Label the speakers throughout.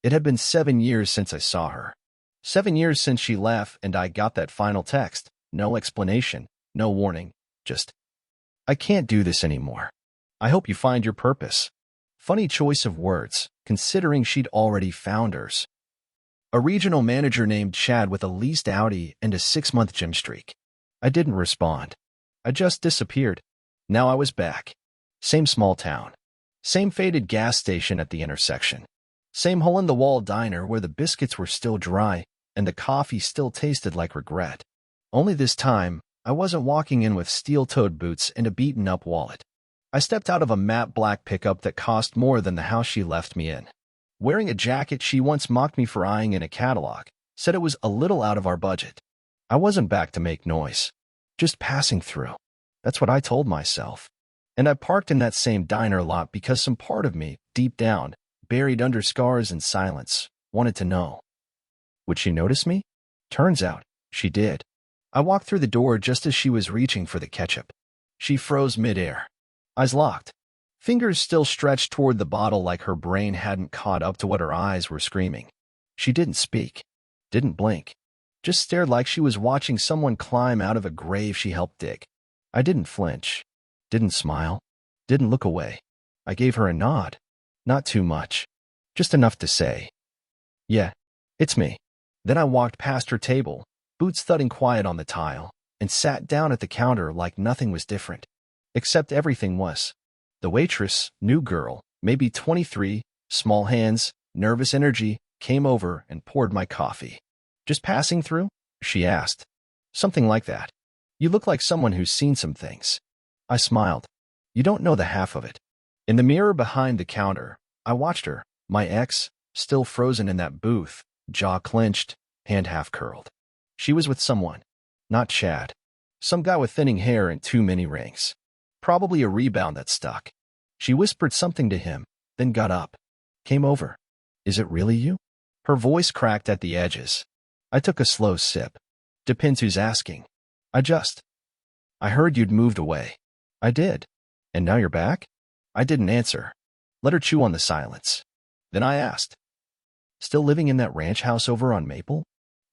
Speaker 1: It had been 7 years since I saw her. 7 years since she left and I got that final text. No explanation, no warning, just, "I can't do this anymore. I hope you find your purpose." Funny choice of words, considering she'd already found hers. A regional manager named Chad with a leased Audi and a 6-month gym streak. I didn't respond. I just disappeared. Now I was back. Same small town. Same faded gas station at the intersection. Same hole-in-the-wall diner where the biscuits were still dry and the coffee still tasted like regret. Only this time, I wasn't walking in with steel-toed boots and a beaten-up wallet. I stepped out of a matte black pickup that cost more than the house she left me in. Wearing a jacket she once mocked me for eyeing in a catalog, said it was a little out of our budget. I wasn't back to make noise. Just passing through. That's what I told myself. And I parked in that same diner lot because some part of me, deep down, buried under scars and silence, wanted to know. Would she notice me? Turns out, she did. I walked through the door just as she was reaching for the ketchup. She froze midair. Eyes locked. Fingers still stretched toward the bottle like her brain hadn't caught up to what her eyes were screaming. She didn't speak. Didn't blink. Just stared like she was watching someone climb out of a grave she helped dig. I didn't flinch. Didn't smile. Didn't look away. I gave her a nod. Not too much. Just enough to say, "Yeah, it's me." Then I walked past her table, boots thudding quiet on the tile, and sat down at the counter like nothing was different. Except everything was. The waitress, new girl, maybe 23, small hands, nervous energy, came over and poured my coffee. "Just passing through?" she asked. Something like that. "You look like someone who's seen some things." I smiled. "You don't know the half of it." In the mirror behind the counter, I watched her, my ex, still frozen in that booth, jaw clenched, hand half curled. She was with someone. Not Chad. Some guy with thinning hair and too many rings. Probably a rebound that stuck. She whispered something to him, then got up. Came over. "Is it really you?" Her voice cracked at the edges. I took a slow sip. "Depends who's asking." I heard you'd moved away." "I did." "And now you're back?" I didn't answer. Let her chew on the silence. Then I asked, "Still living in that ranch house over on Maple?"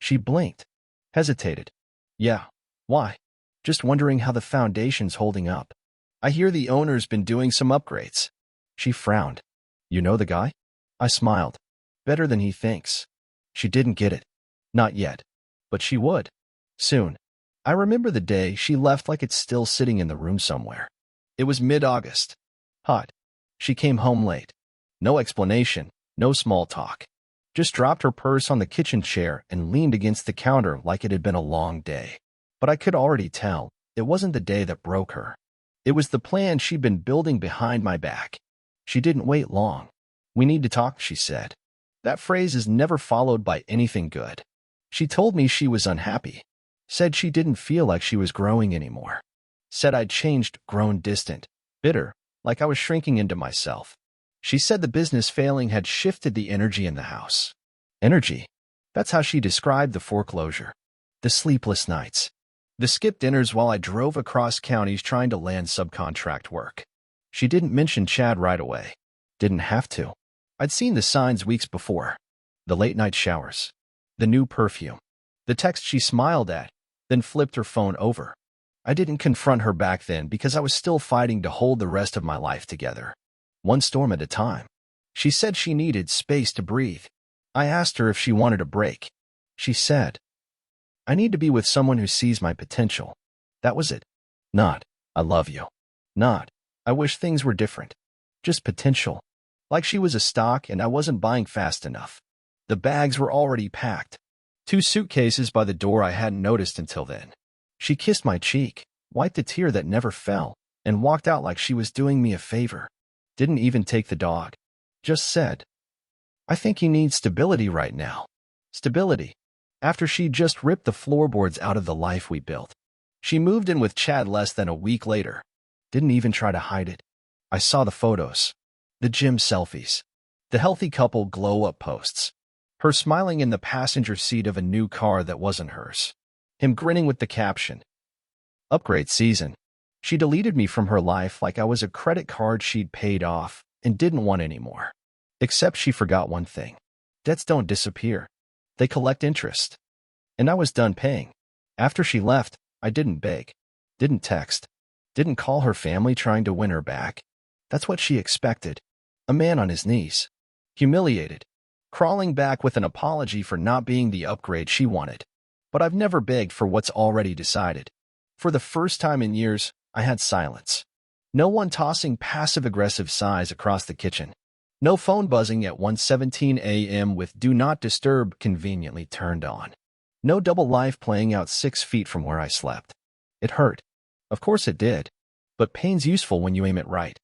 Speaker 1: She blinked. Hesitated. "Yeah. Why?" "Just wondering how the foundation's holding up. I hear the owner's been doing some upgrades." She frowned. "You know the guy?" I smiled. "Better than he thinks." She didn't get it. Not yet. But she would. Soon. I remember the day she left like it's still sitting in the room somewhere. It was mid-August. Hot. She came home late. No explanation, no small talk. Just dropped her purse on the kitchen chair and leaned against the counter like it had been a long day. But I could already tell it wasn't the day that broke her. It was the plan she'd been building behind my back. She didn't wait long. "We need to talk," she said. That phrase is never followed by anything good. She told me she was unhappy. Said she didn't feel like she was growing anymore. Said I'd changed, grown distant, bitter, like I was shrinking into myself. She said the business failing had shifted the energy in the house. Energy. That's how she described the foreclosure. The sleepless nights. The skipped dinners while I drove across counties trying to land subcontract work. She didn't mention Chad right away. Didn't have to. I'd seen the signs weeks before. The late-night showers. The new perfume. The text she smiled at, then flipped her phone over. I didn't confront her back then because I was still fighting to hold the rest of my life together. One storm at a time. She said she needed space to breathe. I asked her if she wanted a break. She said, "I need to be with someone who sees my potential." That was it. Not, "I love you." Not, "I wish things were different." Just potential. Like she was a stock and I wasn't buying fast enough. The bags were already packed. 2 suitcases by the door I hadn't noticed until then. She kissed my cheek, wiped a tear that never fell, and walked out like she was doing me a favor. Didn't even take the dog. Just said, "I think you need stability right now." Stability. After she just ripped the floorboards out of the life we built. She moved in with Chad less than a week later. Didn't even try to hide it. I saw the photos. The gym selfies. The healthy couple glow-up posts. Her smiling in the passenger seat of a new car that wasn't hers. Him grinning with the caption, "Upgrade season." She deleted me from her life like I was a credit card she'd paid off and didn't want anymore. Except she forgot one thing. Debts don't disappear. They collect interest. And I was done paying. After she left, I didn't beg, didn't text, didn't call her family trying to win her back. That's what she expected. A man on his knees, humiliated, crawling back with an apology for not being the upgrade she wanted. But I've never begged for what's already decided. For the first time in years, I had silence. No one tossing passive-aggressive sighs across the kitchen. No phone buzzing at 1:17 a.m. with Do Not Disturb conveniently turned on. No double life playing out 6 feet from where I slept. It hurt. Of course it did. But pain's useful when you aim it right.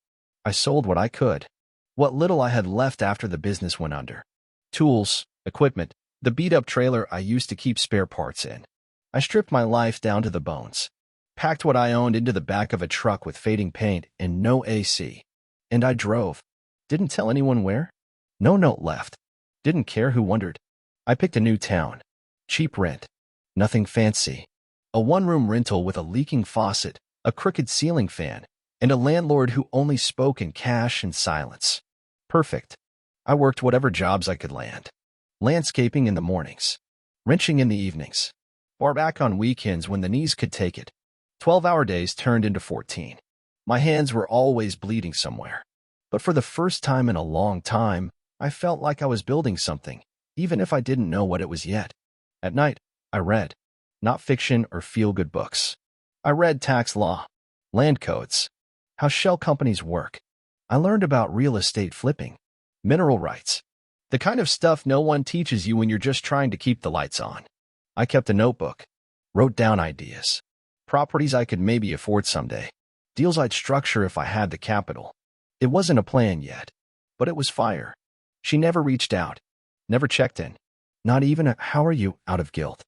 Speaker 1: I sold what I could. What little I had left after the business went under. Tools, equipment, the beat-up trailer I used to keep spare parts in. I stripped my life down to the bones. Packed what I owned into the back of a truck with fading paint and no AC. And I drove. Didn't tell anyone where. No note left. Didn't care who wondered. I picked a new town. Cheap rent. Nothing fancy. A one-room rental with a leaking faucet, a crooked ceiling fan, and a landlord who only spoke in cash and silence. Perfect. I worked whatever jobs I could land. Landscaping in the mornings. Wrenching in the evenings. Bar back on weekends when the knees could take it. 12-hour days turned into 14. My hands were always bleeding somewhere. But for the first time in a long time, I felt like I was building something, even if I didn't know what it was yet. At night, I read. Not fiction or feel-good books. I read tax law, land codes, how shell companies work. I learned about real estate flipping, mineral rights, the kind of stuff no one teaches you when you're just trying to keep the lights on. I kept a notebook, wrote down ideas, properties I could maybe afford someday, deals I'd structure if I had the capital. It wasn't a plan yet, but it was fire. She never reached out, never checked in, not even a "how are you" out of guilt.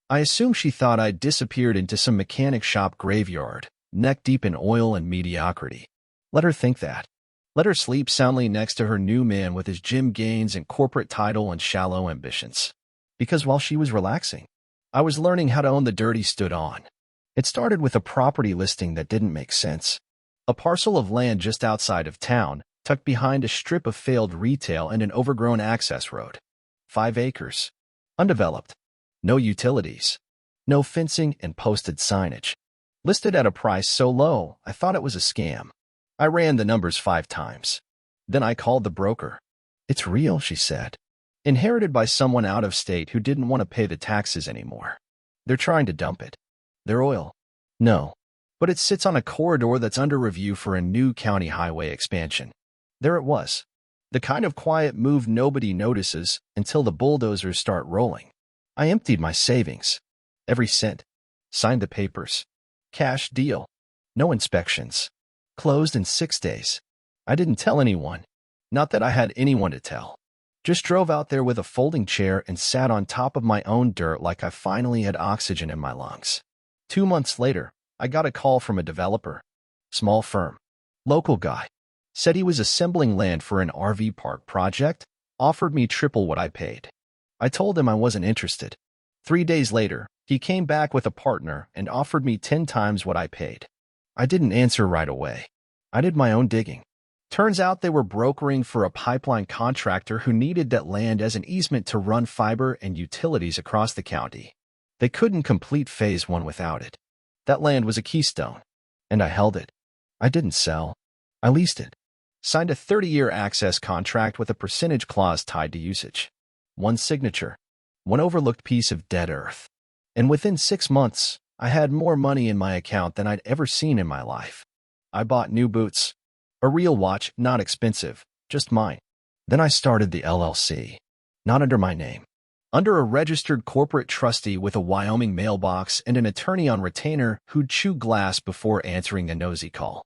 Speaker 1: I assumed she thought I'd disappeared into some mechanic shop graveyard, neck deep in oil and mediocrity. Let her think that. Let her sleep soundly next to her new man with his gym gains and corporate title and shallow ambitions. Because while she was relaxing, I was learning how to own the dirt he stood on. It started with a property listing that didn't make sense. A parcel of land just outside of town, tucked behind a strip of failed retail and an overgrown access road. 5 acres. Undeveloped. No utilities. No fencing and posted signage. Listed at a price so low, I thought it was a scam. I ran the numbers 5 times. Then I called the broker. "It's real," she said. "Inherited by someone out of state who didn't want to pay the taxes anymore. They're trying to dump it. Their oil. No. But it sits on a corridor that's under review for a new county highway expansion." There it was. The kind of quiet move nobody notices until the bulldozers start rolling. I emptied my savings. Every cent. Signed the papers. Cash deal. No inspections. Closed in 6 days. I didn't tell anyone. Not that I had anyone to tell. Just drove out there with a folding chair and sat on top of my own dirt like I finally had oxygen in my lungs. 2 months later, I got a call from a developer. Small firm. Local guy. Said he was assembling land for an RV park project, offered me triple what I paid. I told him I wasn't interested. 3 days later, he came back with a partner and offered me 10 times what I paid. I didn't answer right away. I did my own digging. Turns out they were brokering for a pipeline contractor who needed that land as an easement to run fiber and utilities across the county. They couldn't complete phase 1 without it. That land was a keystone, and I held it. I didn't sell. I leased it. Signed a 30-year access contract with a percentage clause tied to usage. 1 signature. 1 overlooked piece of dead earth. And within 6 months, I had more money in my account than I'd ever seen in my life. I bought new boots. A real watch, not expensive, just mine. Then I started the LLC. Not under my name. Under a registered corporate trustee with a Wyoming mailbox and an attorney on retainer who'd chew glass before answering a nosy call.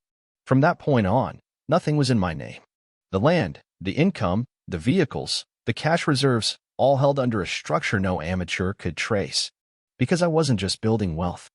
Speaker 1: From that point on, nothing was in my name. The land, the income, the vehicles, the cash reserves, all held under a structure no amateur could trace. Because I wasn't just building wealth.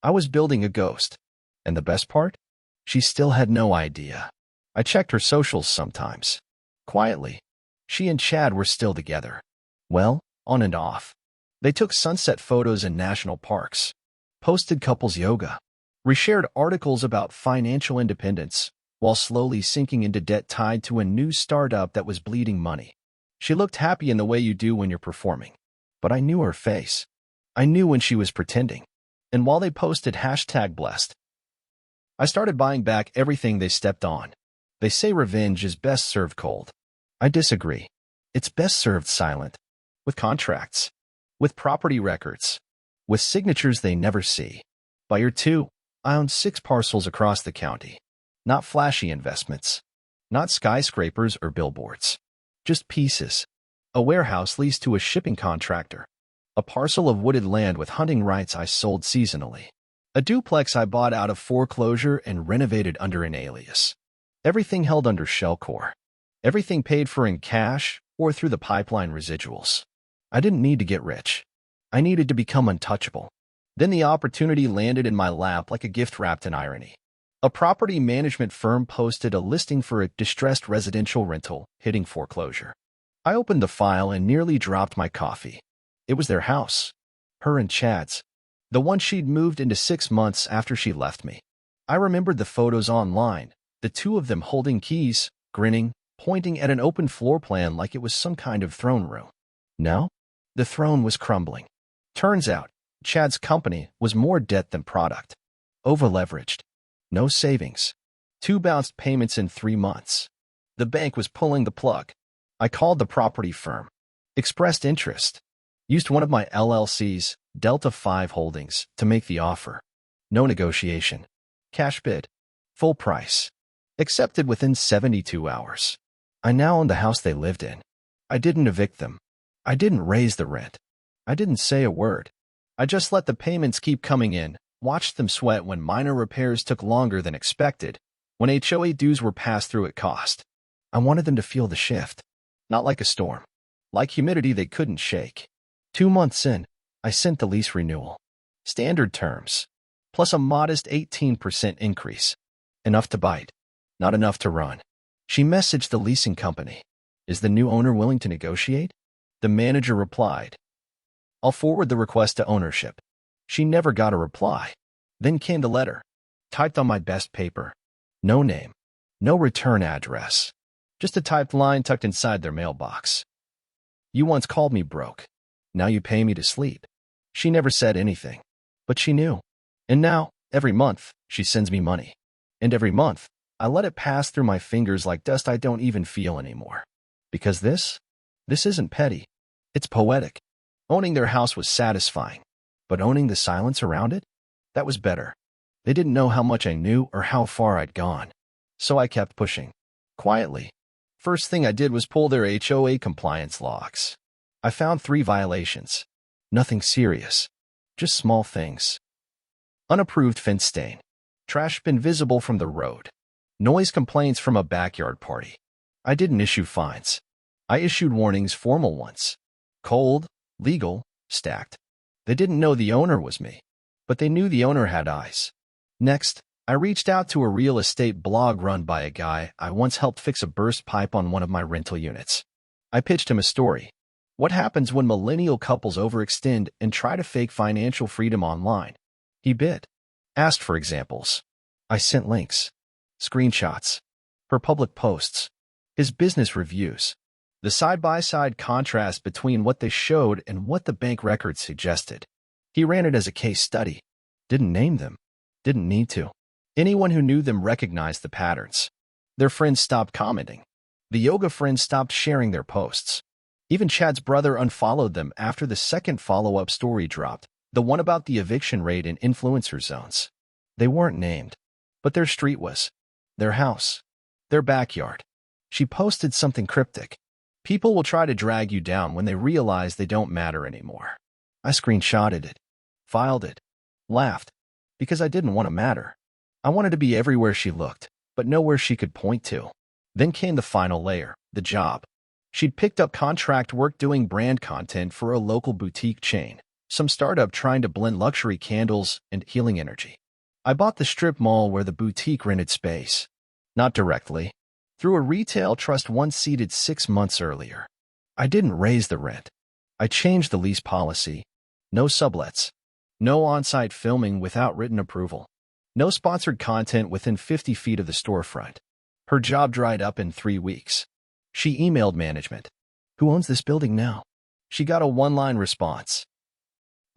Speaker 1: I was building a ghost. And the best part? She still had no idea. I checked her socials sometimes. Quietly. She and Chad were still together. Well, on and off. They took sunset photos in national parks. Posted couples yoga. Reshared articles about financial independence, while slowly sinking into debt tied to a new startup that was bleeding money. She looked happy in the way you do when you're performing. But I knew her face. I knew when she was pretending. And while they posted #blessed, I started buying back everything they stepped on. They say revenge is best served cold. I disagree. It's best served silent, with contracts, with property records, with signatures they never see. By year 2, I owned 6 parcels across the county. Not flashy investments, not skyscrapers or billboards, just pieces. A warehouse leased to a shipping contractor, a parcel of wooded land with hunting rights I sold seasonally, a duplex I bought out of foreclosure and renovated under an alias. Everything held under shellcore. Everything paid for in cash or through the pipeline residuals. I didn't need to get rich. I needed to become untouchable. Then the opportunity landed in my lap like a gift wrapped in irony. A property management firm posted a listing for a distressed residential rental hitting foreclosure. I opened the file and nearly dropped my coffee. It was their house. Her and Chad's. The one she'd moved into 6 months after she left me. I remembered the photos online, the 2 of them holding keys, grinning, pointing at an open floor plan like it was some kind of throne room. No, the throne was crumbling. Turns out, Chad's company was more debt than product. Over-leveraged. No savings. 2 bounced payments in 3 months. The bank was pulling the plug. I called the property firm. Expressed interest. Used one of my LLCs, Delta 5 Holdings, to make the offer. No negotiation. Cash bid. Full price. Accepted within 72 hours. I now own the house they lived in. I didn't evict them. I didn't raise the rent. I didn't say a word. I just let the payments keep coming in, watched them sweat when minor repairs took longer than expected, when HOA dues were passed through at cost. I wanted them to feel the shift. Not like a storm. Like humidity they couldn't shake. 2 months in, I sent the lease renewal. Standard terms. Plus a modest 18% increase. Enough to bite. Not enough to run. She messaged the leasing company. Is the new owner willing to negotiate? The manager replied, I'll forward the request to ownership. She never got a reply. Then came the letter. Typed on my best paper. No name. No return address. Just a typed line tucked inside their mailbox. You once called me broke. Now you pay me to sleep. She never said anything. But she knew. And now, every month, she sends me money. And every month, I let it pass through my fingers like dust I don't even feel anymore. Because this isn't petty. It's poetic. Owning their house was satisfying. But owning the silence around it? That was better. They didn't know how much I knew or how far I'd gone. So I kept pushing. Quietly. First thing I did was pull their HOA compliance logs. I found 3 violations. Nothing serious. Just small things. Unapproved fence stain. Trash bin visible from the road. Noise complaints from a backyard party. I didn't issue fines. I issued warnings, formal ones. Cold, legal, stacked. They didn't know the owner was me, but they knew the owner had eyes. Next, I reached out to a real estate blog run by a guy I once helped fix a burst pipe on one of my rental units. I pitched him a story. What happens when millennial couples overextend and try to fake financial freedom online? He bid. Asked for examples. I sent links. Screenshots. Her public posts. His business reviews. The side-by-side contrast between what they showed and what the bank records suggested. He ran it as a case study. Didn't name them. Didn't need to. Anyone who knew them recognized the patterns. Their friends stopped commenting. The yoga friends stopped sharing their posts. Even Chad's brother unfollowed them after the second follow-up story dropped, the one about the eviction rate in influencer zones. They weren't named, but their street was. Their house. Their backyard. She posted something cryptic. People will try to drag you down when they realize they don't matter anymore. I screenshotted it. Filed it. Laughed. Because I didn't want to matter. I wanted to be everywhere she looked, but nowhere she could point to. Then came the final layer, the job. She'd picked up contract work doing brand content for a local boutique chain, some startup trying to blend luxury candles and healing energy. I bought the strip mall where the boutique rented space. Not directly. Through a retail trust once seeded 6 months earlier. I didn't raise the rent. I changed the lease policy. No sublets. No on-site filming without written approval. No sponsored content within 50 feet of the storefront. Her job dried up in 3 weeks. She emailed management. Who owns this building now? She got a one-line response.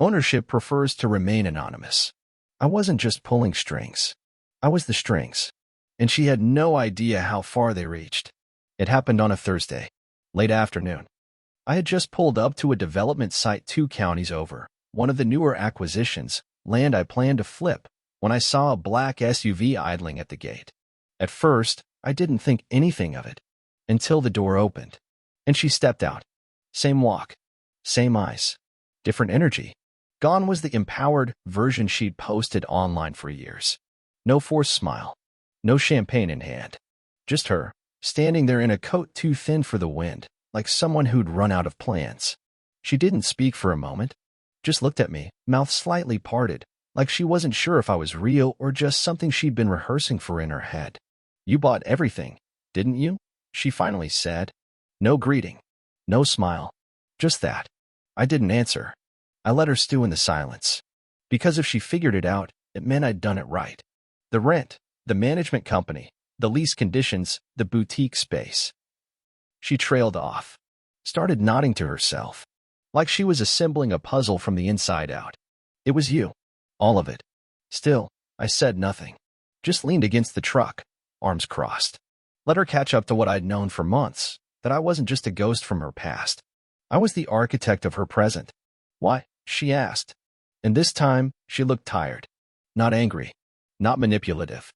Speaker 1: Ownership prefers to remain anonymous. I wasn't just pulling strings. I was the strings. And she had no idea how far they reached. It happened on a Thursday, late afternoon. I had just pulled up to a development site 2 counties over, one of the newer acquisitions, land I planned to flip, when I saw a black SUV idling at the gate. At first, I didn't think anything of it, until the door opened, and she stepped out. Same walk, same eyes, different energy. Gone was the empowered version she'd posted online for years. No forced smile, no champagne in hand. Just her, standing there in a coat too thin for the wind, like someone who'd run out of plans. She didn't speak for a moment, just looked at me, mouth slightly parted, like she wasn't sure if I was real or just something she'd been rehearsing for in her head. You bought everything, didn't you? She finally said. No greeting, no smile, just that. I didn't answer. I let her stew in the silence. Because if she figured it out, it meant I'd done it right. The rent, the management company, the lease conditions, the boutique space. She trailed off, started nodding to herself, like she was assembling a puzzle from the inside out. It was you. All of it. Still, I said nothing. Just leaned against the truck, arms crossed. Let her catch up to what I'd known for months, that I wasn't just a ghost from her past. I was the architect of her present. Why? She asked. And this time, she looked tired. Not angry. Not manipulative.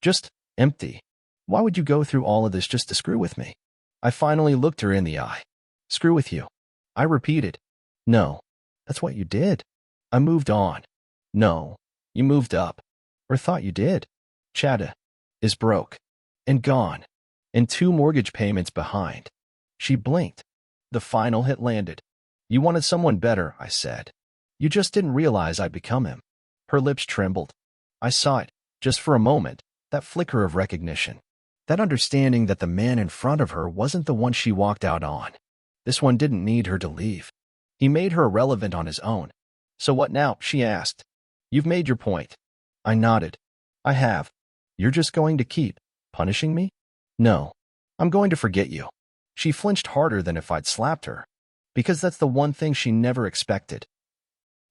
Speaker 1: Just empty. Why would you go through all of this just to screw with me? I finally looked her in the eye. Screw with you. I repeated. No. That's what you did. I moved on. No. You moved up. Or thought you did. Chada is broke. And gone. And 2 mortgage payments behind. She blinked. The final hit landed. You wanted someone better, I said. You just didn't realize I'd become him. Her lips trembled. I saw it, just for a moment, that flicker of recognition. That understanding that the man in front of her wasn't the one she walked out on. This one didn't need her to leave. He made her irrelevant on his own. So what now? She asked. You've made your point. I nodded. I have. You're just going to keep punishing me? No. I'm going to forget you. She flinched harder than if I'd slapped her. Because that's the one thing she never expected.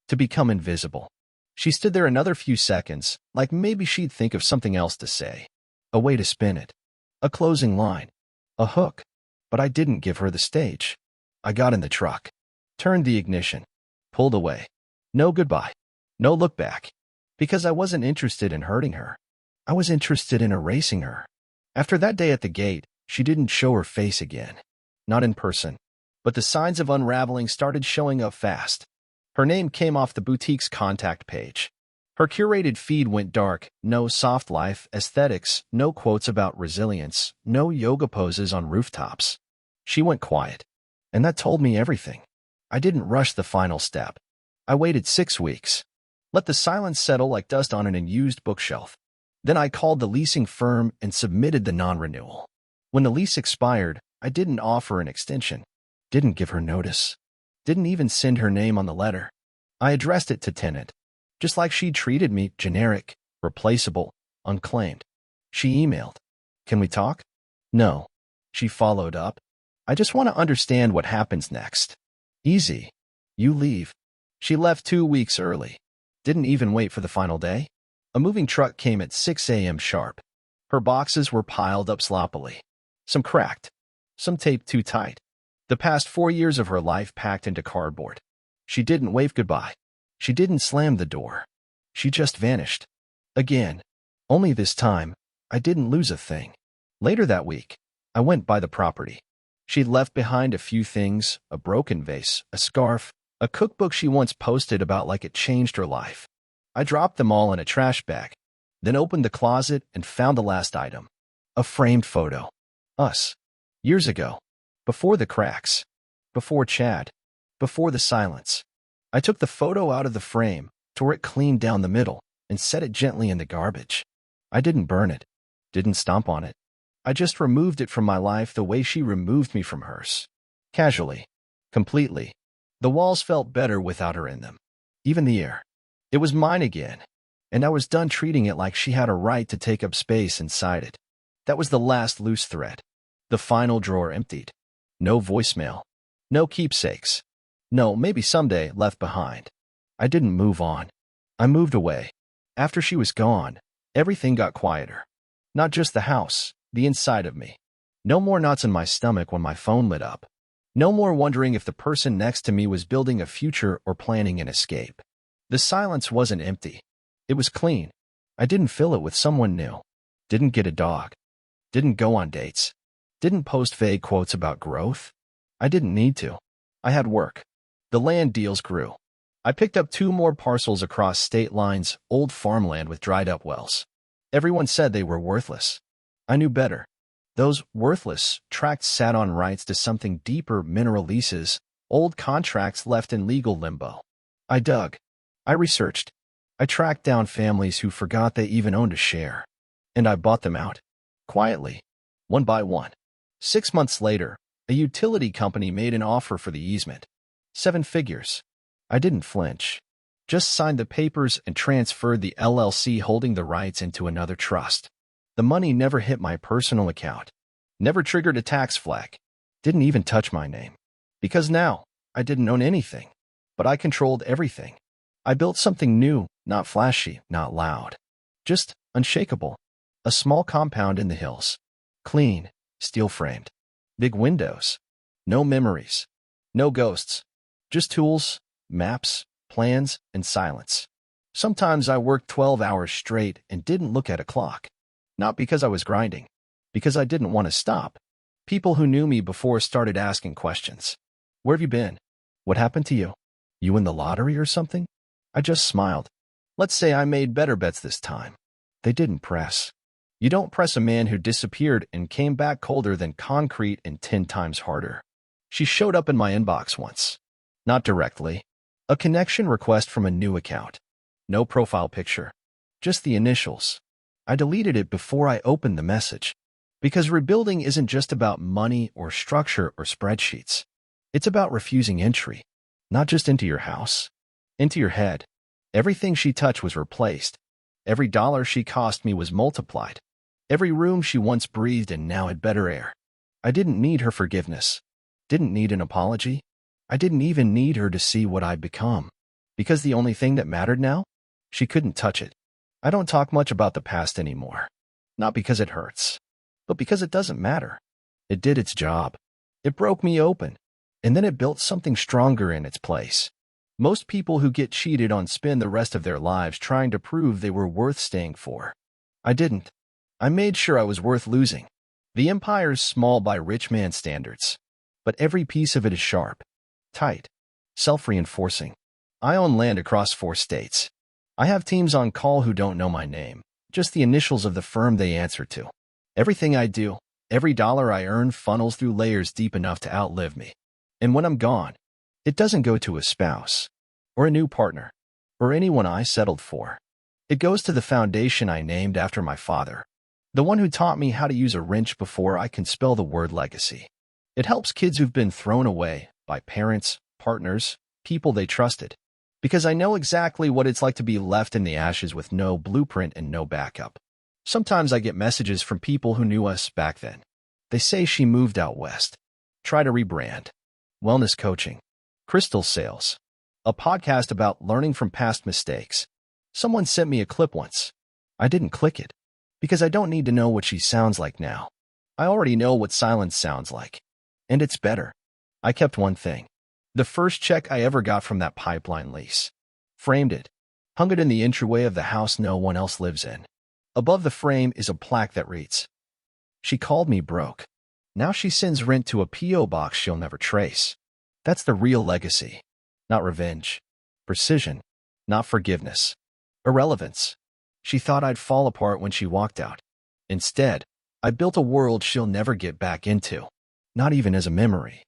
Speaker 1: To become invisible. She stood there another few seconds, like maybe she'd think of something else to say. A way to spin it. A closing line. A hook. But I didn't give her the stage. I got in the truck. Turned the ignition. Pulled away. No goodbye. No look back. Because I wasn't interested in hurting her. I was interested in erasing her. After that day at the gate, she didn't show her face again. Not in person. But the signs of unraveling started showing up fast. Her name came off the boutique's contact page. Her curated feed went dark, no soft life aesthetics, no quotes about resilience, no yoga poses on rooftops. She went quiet. And that told me everything. I didn't rush the final step. I waited 6 weeks. Let the silence settle like dust on an unused bookshelf. Then I called the leasing firm and submitted the non-renewal. When the lease expired, I didn't offer an extension. Didn't give her notice. Didn't even send her name on the letter. I addressed it to tenant. Just like she treated me, generic, replaceable, unclaimed. She emailed. Can we talk? No. She followed up. I just want to understand what happens next. Easy. You leave. She left 2 weeks early. Didn't even wait for the final day. A moving truck came at 6 a.m. sharp. Her boxes were piled up sloppily. Some cracked. Some taped too tight. The past 4 years of her life packed into cardboard. She didn't wave goodbye. She didn't slam the door. She just vanished. Again. Only this time, I didn't lose a thing. Later that week, I went by the property. She'd left behind a few things, a broken vase, a scarf, a cookbook she once posted about like it changed her life. I dropped them all in a trash bag, then opened the closet and found the last item. A framed photo. Us. Years ago. Before the cracks. Before Chad. Before the silence. I took the photo out of the frame, tore it clean down the middle, and set it gently in the garbage. I didn't burn it. Didn't stomp on it. I just removed it from my life the way she removed me from hers. Casually. Completely. The walls felt better without her in them. Even the air. It was mine again. And I was done treating it like she had a right to take up space inside it. That was the last loose thread. The final drawer emptied. No voicemail. No keepsakes. No, maybe someday left behind. I didn't move on. I moved away. After she was gone, everything got quieter. Not just the house, the inside of me. No more knots in my stomach when my phone lit up. No more wondering if the person next to me was building a future or planning an escape. The silence wasn't empty. It was clean. I didn't fill it with someone new. Didn't get a dog. Didn't go on dates. Didn't post vague quotes about growth. I didn't need to. I had work. The land deals grew. I picked up 2 more parcels across state lines, old farmland with dried-up wells. Everyone said they were worthless. I knew better. Those worthless tracts sat on rights to something deeper: mineral leases, old contracts left in legal limbo. I dug. I researched. I tracked down families who forgot they even owned a share. And I bought them out. Quietly. One by one. 6 months later, a utility company made an offer for the easement. 7 figures. I didn't flinch. Just signed the papers and transferred the LLC holding the rights into another trust. The money never hit my personal account. Never triggered a tax flag. Didn't even touch my name. Because now, I didn't own anything. But I controlled everything. I built something new, not flashy, not loud. Just unshakable. A small compound in the hills. Clean, steel-framed. Big windows. No memories. No ghosts. Just tools, maps, plans, and silence. Sometimes I worked 12 hours straight and didn't look at a clock. Not because I was grinding. Because I didn't want to stop. People who knew me before started asking questions. Where have you been? What happened to you? You win the lottery or something? I just smiled. Let's say I made better bets this time. They didn't press. You don't press a man who disappeared and came back colder than concrete and 10 times harder. She showed up in my inbox once. Not directly. A connection request from a new account. No profile picture. Just the initials. I deleted it before I opened the message. Because rebuilding isn't just about money or structure or spreadsheets. It's about refusing entry. Not just into your house. Into your head. Everything she touched was replaced. Every dollar she cost me was multiplied. Every room she once breathed in now had better air. I didn't need her forgiveness. Didn't need an apology. I didn't even need her to see what I'd become. Because the only thing that mattered now? She couldn't touch it. I don't talk much about the past anymore. Not because it hurts, but because it doesn't matter. It did its job. It broke me open, and then it built something stronger in its place. Most people who get cheated on spend the rest of their lives trying to prove they were worth staying for. I didn't. I made sure I was worth losing. The empire's small by rich man standards, but every piece of it is sharp, tight, self-reinforcing. I own land across 4 states. I have teams on call who don't know my name, just the initials of the firm they answer to. Everything I do, every dollar I earn funnels through layers deep enough to outlive me. And when I'm gone, it doesn't go to a spouse, or a new partner, or anyone I settled for. It goes to the foundation I named after my father, the one who taught me how to use a wrench before I can spell the word legacy. It helps kids who've been thrown away by parents, partners, people they trusted. Because I know exactly what it's like to be left in the ashes with no blueprint and no backup. Sometimes I get messages from people who knew us back then. They say she moved out west. Try to rebrand. Wellness coaching. Crystal sales. A podcast about learning from past mistakes. Someone sent me a clip once. I didn't click it. Because I don't need to know what she sounds like now. I already know what silence sounds like. And it's better. I kept one thing. The first check I ever got from that pipeline lease. Framed it. Hung it in the entryway of the house no one else lives in. Above the frame is a plaque that reads, "She called me broke. Now she sends rent to a P.O. box she'll never trace." That's the real legacy. Not revenge. Precision. Not forgiveness. Irrelevance. She thought I'd fall apart when she walked out. Instead, I built a world she'll never get back into. Not even as a memory.